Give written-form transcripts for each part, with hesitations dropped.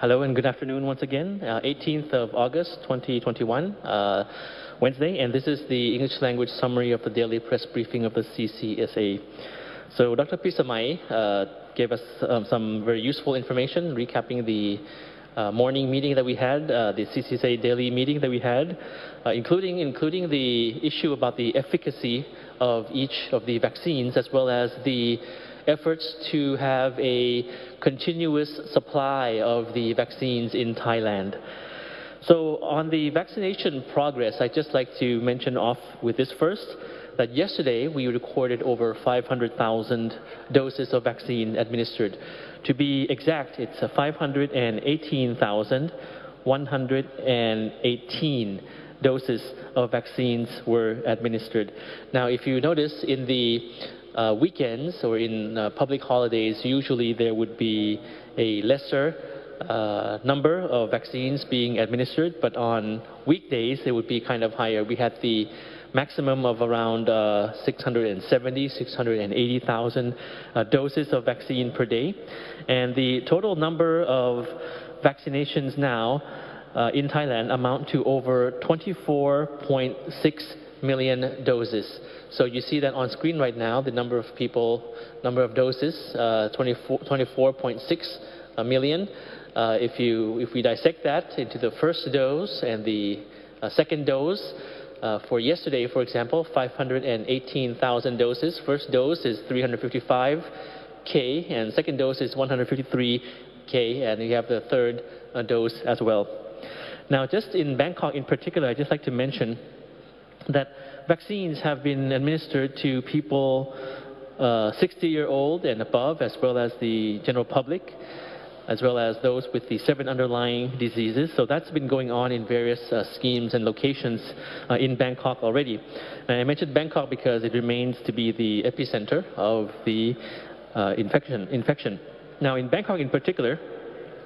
Hello and good afternoon once again. 18th of August 2021, Wednesday, and this is the English language summary of the daily press briefing of the CCSA. So Dr. Pisamai gave us some very useful information, recapping the morning meeting that we had, the CCSA daily meeting that we had, including the issue about the efficacy of each of the vaccines, as well as the efforts to have a continuous supply of the vaccines in Thailand. So on the vaccination progress, I'd just like to mention off with this first, that yesterday we recorded over 500,000 doses of vaccine administered. To be exact, it's 518,118 doses of vaccines were administered. Now, if you notice in the weekends or in public holidays, usually there would be a lesser number of vaccines being administered, but on weekdays it would be kind of higher. We had the maximum of around 680,000 doses of vaccine per day. And the total number of vaccinations now in Thailand amount to over 24.6 million doses. So you see that on screen right now, the number of doses, 24.6 million. If we dissect that into the first dose and the second dose, for yesterday, for example, 518,000 doses. First dose is 355K, and second dose is 153K, and you have the third dose as well. Now, just in Bangkok in particular, I'd just like to mention that vaccines have been administered to people 60-year-old and above, as well as the general public, as well as those with the 7 underlying diseases. So that's been going on in various schemes and locations in Bangkok already. And I mentioned Bangkok because it remains to be the epicenter of the infection. Now, in Bangkok in particular,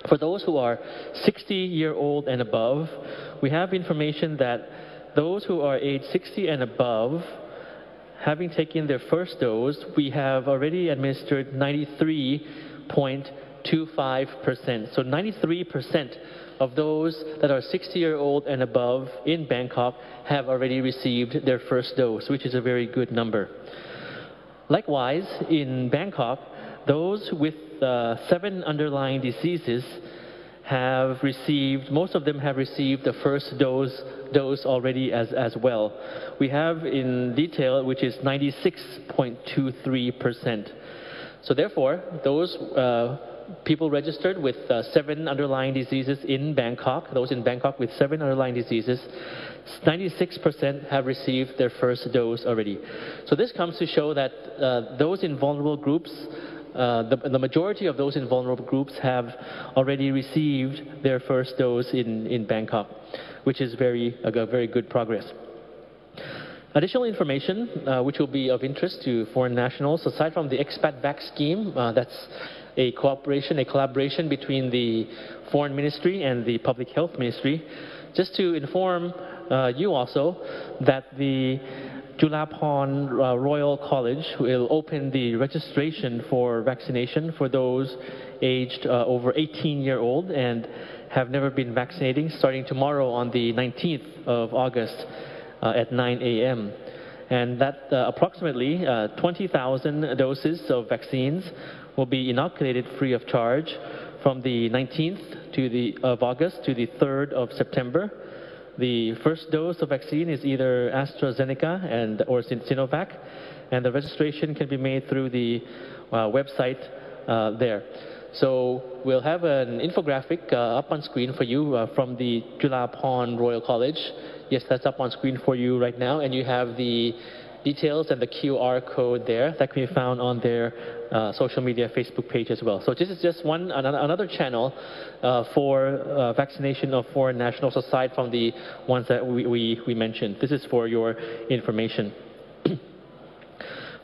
for those who are 60-year-old and above, we have information that those who are age 60 and above, having taken their first dose, we have already administered 93.25%. So 93% of those that are 60-year-old and above in Bangkok have already received their first dose, which is a very good number. Likewise, in Bangkok, those with 7 underlying diseases have received, most of them have received the first dose already as well. We have in detail, which is 96.23%. So therefore, those people registered with 7 underlying diseases in Bangkok, those in Bangkok with 7 underlying diseases, 96% have received their first dose already. So this comes to show that those in vulnerable groups, the majority of those in vulnerable groups have already received their first dose in Bangkok, which is a very good progress. Additional information which will be of interest to foreign nationals, aside from the expat vac scheme, that's a collaboration between the Foreign Ministry and the Public Health Ministry, just to inform you also that the Julapon Royal College will open the registration for vaccination for those aged over 18-year-old and have never been vaccinating, starting tomorrow on the 19th of August at 9 a.m. And that approximately 20,000 doses of vaccines will be inoculated free of charge from the 19th of August to the 3rd of September. The first dose of vaccine is either AstraZeneca or Sinovac, and the registration can be made through the website there. So we'll have an infographic up on screen for you from the Julapon Royal College. Yes, that's up on screen for you right now, and you have the details and the QR code there that can be found on their social media Facebook page as well. So this is just another channel for vaccination of foreign nationals aside from the ones that we mentioned. This is for your information.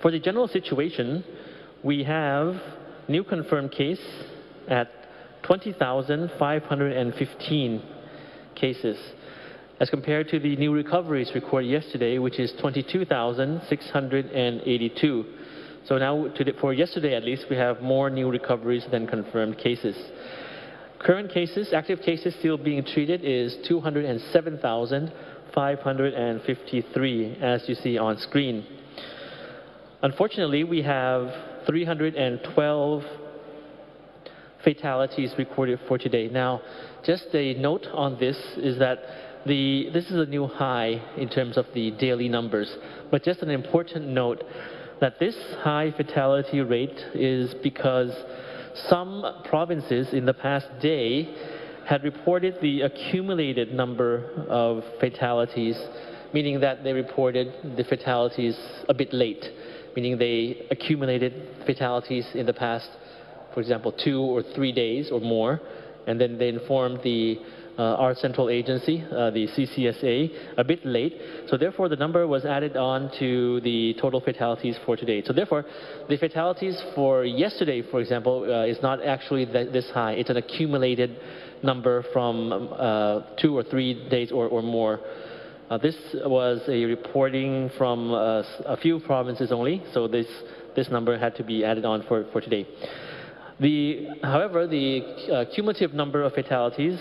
For the general situation, we have new confirmed case at 20,515 cases, as compared to the new recoveries recorded yesterday, which is 22,682. So now, for yesterday at least, we have more new recoveries than confirmed cases. Current cases, active cases still being treated is 207,553, as you see on screen. Unfortunately, we have 312 fatalities recorded for today. Now, just a note on this is that this is a new high in terms of the daily numbers. But just an important note that this high fatality rate is because some provinces in the past day had reported the accumulated number of fatalities, meaning that they reported the fatalities a bit late, meaning they accumulated fatalities in the past, for example, 2 or 3 days or more, and then they informed our central agency, the CCSA, a bit late. So therefore, the number was added on to the total fatalities for today. So therefore, the fatalities for yesterday, for example, is not actually this high. It's an accumulated number from 2 or 3 days or more. This was a reporting from a few provinces only, so this number had to be added on for today. However, the cumulative number of fatalities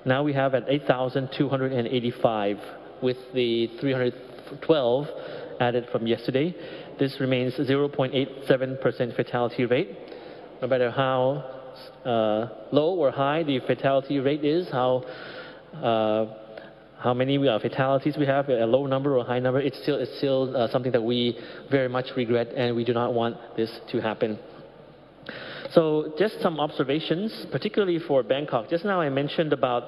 now we have at 8,285 with the 312 added from yesterday. This remains 0.87% fatality rate. No matter how low or high the fatality rate is, how many fatalities we have, a low number or a high number, it's still something that we very much regret, and we do not want this to happen. So just some observations, particularly for Bangkok. Just now I mentioned about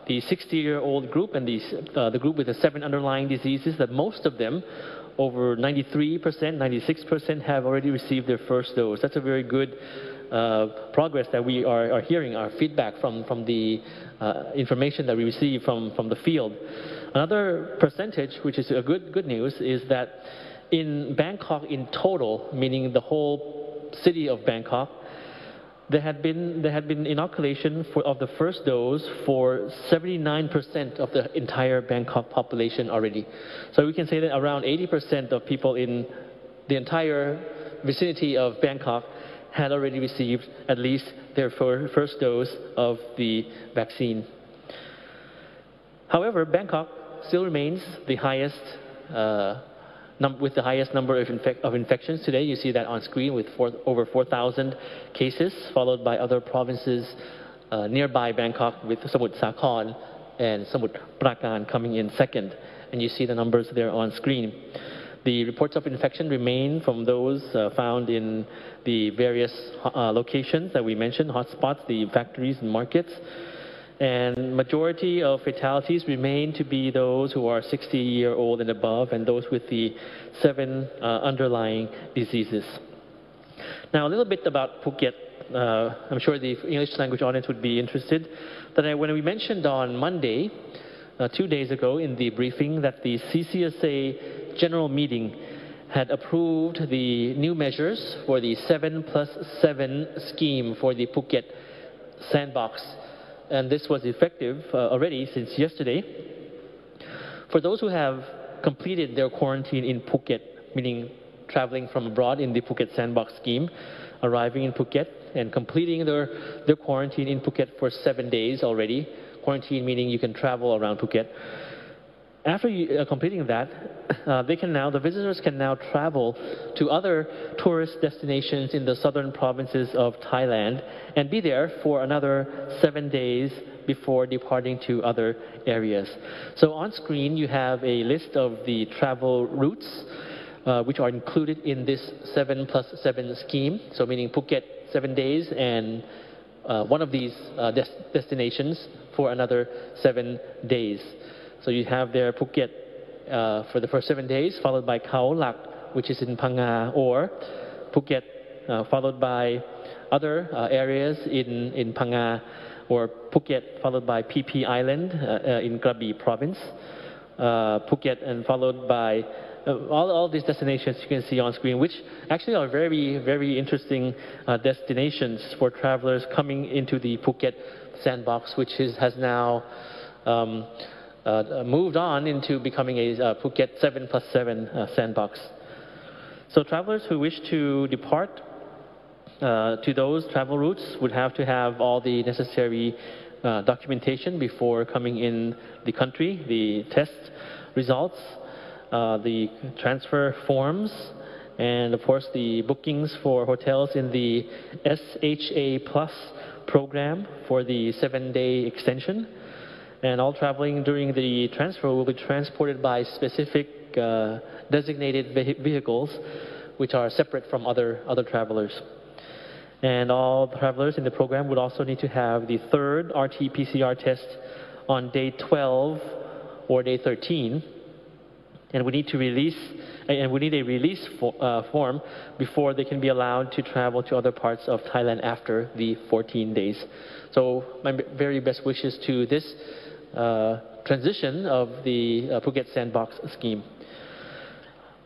the 60-year-old group and the group with the 7 underlying diseases, that most of them, over 93%, 96%, have already received their first dose. That's a very good progress that we are hearing, our feedback from the information that we receive from the field. Another percentage, which is a good news, is that in Bangkok in total, meaning the whole city of Bangkok, there had been inoculation of the first dose for 79% of the entire Bangkok population already. So we can say that around 80% of people in the entire vicinity of Bangkok had already received at least their first dose of the vaccine. However, Bangkok still remains the highest with the highest number of infections today. You see that on screen with over 4,000 cases, followed by other provinces nearby Bangkok with Samut, Sakhon, and Samut, Prakan coming in second. And you see the numbers there on screen. The reports of infection remain from those found in the various locations that we mentioned, hotspots, the factories and markets. And majority of fatalities remain to be those who are 60-year-old and above, and those with the 7 underlying diseases. Now, a little bit about Phuket. I'm sure the English language audience would be interested. That when we mentioned on Monday, 2 days ago in the briefing, that the CCSA general meeting had approved the new measures for the 7+7 scheme for the Phuket sandbox. And this was effective already since yesterday. For those who have completed their quarantine in Phuket, meaning traveling from abroad in the Phuket Sandbox scheme, arriving in Phuket and completing their quarantine in Phuket for 7 days already. Quarantine meaning you can travel around Phuket. After completing that, the visitors can now travel to other tourist destinations in the southern provinces of Thailand and be there for another 7 days before departing to other areas. So on screen, you have a list of the travel routes which are included in this 7+7 scheme. So meaning Phuket 7 days and one of these destinations for another 7 days. So you have there Phuket for the first 7 days, followed by Khao Lak, which is in Phang Nga, or Phuket, followed by other areas in Phang Nga, or Phuket, followed by PP Island in Krabi province, Phuket, and followed by all these destinations you can see on screen, which actually are very, very interesting destinations for travelers coming into the Phuket sandbox, which has now moved on into becoming a Phuket 7+7 sandbox. So travelers who wish to depart to those travel routes would have to have all the necessary documentation before coming in the country, the test results, the transfer forms, and of course the bookings for hotels in the SHA Plus program for the 7-day extension. And all traveling during the transfer will be transported by specific designated vehicles, which are separate from other travelers. And all travelers in the program would also need to have the third RT-PCR test on day 12 or day 13. And we need a release form before they can be allowed to travel to other parts of Thailand after the 14 days. So my very best wishes to this transition of the Phuket Sandbox scheme.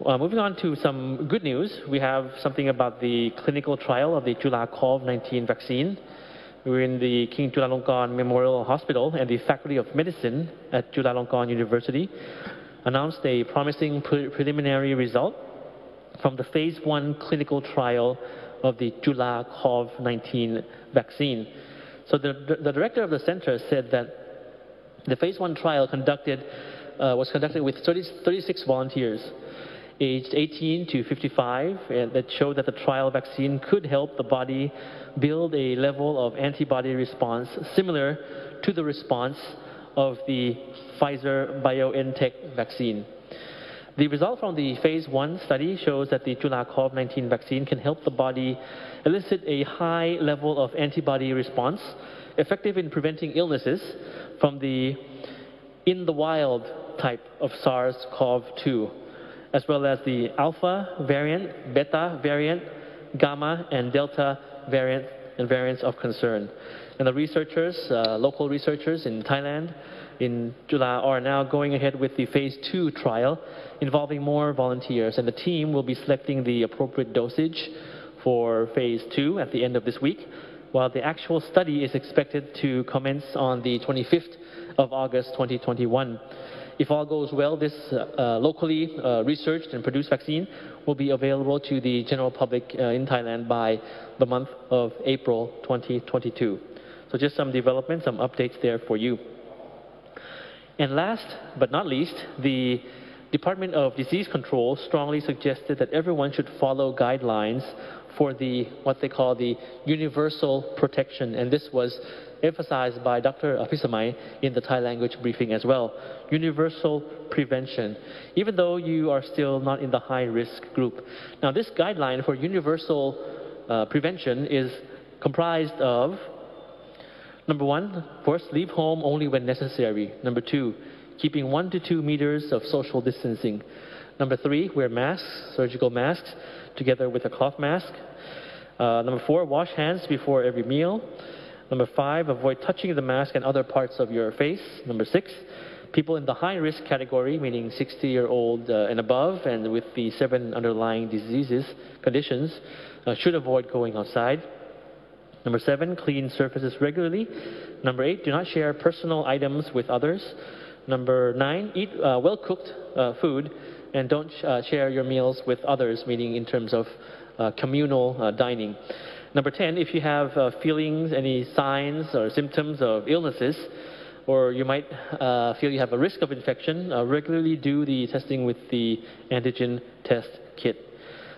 Moving on to some good news, we have something about the clinical trial of the COVID-19 vaccine. We're in the King Chulalongkorn Memorial Hospital, and the Faculty of Medicine at Chulalongkorn University announced a promising preliminary result from the phase 1 clinical trial of the COVID-19 vaccine. So the director of the center said that the phase 1 trial was conducted with 36 volunteers aged 18 to 55, and that showed that the trial vaccine could help the body build a level of antibody response similar to the response of the Pfizer-BioNTech vaccine. The result from the phase 1 study shows that the COVID-19 vaccine can help the body elicit a high level of antibody response, effective in preventing illnesses from the in the wild type of SARS-CoV-2, as well as the Alpha variant, Beta variant, Gamma, and Delta variant and variants of concern. And the researchers, local researchers in Thailand, in July, are now going ahead with the phase 2 trial involving more volunteers. And the team will be selecting the appropriate dosage for phase 2 at the end of this week, while the actual study is expected to commence on the 25th of August 2021. If all goes well, this locally researched and produced vaccine will be available to the general public in Thailand by the month of April 2022. So just some developments, some updates there for you. And last but not least, the Department of Disease Control strongly suggested that everyone should follow guidelines for what they call the universal protection. And this was emphasized by Dr. Apisamai in the Thai language briefing as well. Universal prevention, even though you are still not in the high-risk group. Now, this guideline for universal prevention is comprised of, number 1, first, leave home only when necessary. Number 2, keeping 1 to 2 meters of social distancing. Number 3, wear masks, surgical masks, together with a cloth mask. Number 4, wash hands before every meal. Number 5, avoid touching the mask and other parts of your face. Number 6, people in the high-risk category, meaning 60-year-old and above, and with the 7 underlying conditions, should avoid going outside. Number 7, clean surfaces regularly. Number 8, do not share personal items with others. Number 9, eat well-cooked food, and don't share your meals with others, meaning in terms of communal dining. Number 10, if you have feelings, any signs or symptoms of illnesses, or you might feel you have a risk of infection, regularly do the testing with the antigen test kit.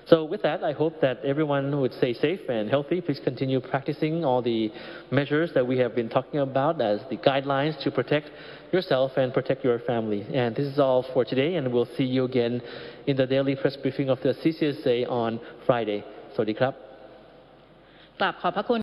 So with that, I hope that everyone would stay safe and healthy. Please continue practicing all the measures that we have been talking about as the guidelines to protect yourself and protect your family. And this is all for today, and we'll see you again in the daily press briefing of the CCSA on Friday. สวัสดีครับ กราบขอบพระคุณ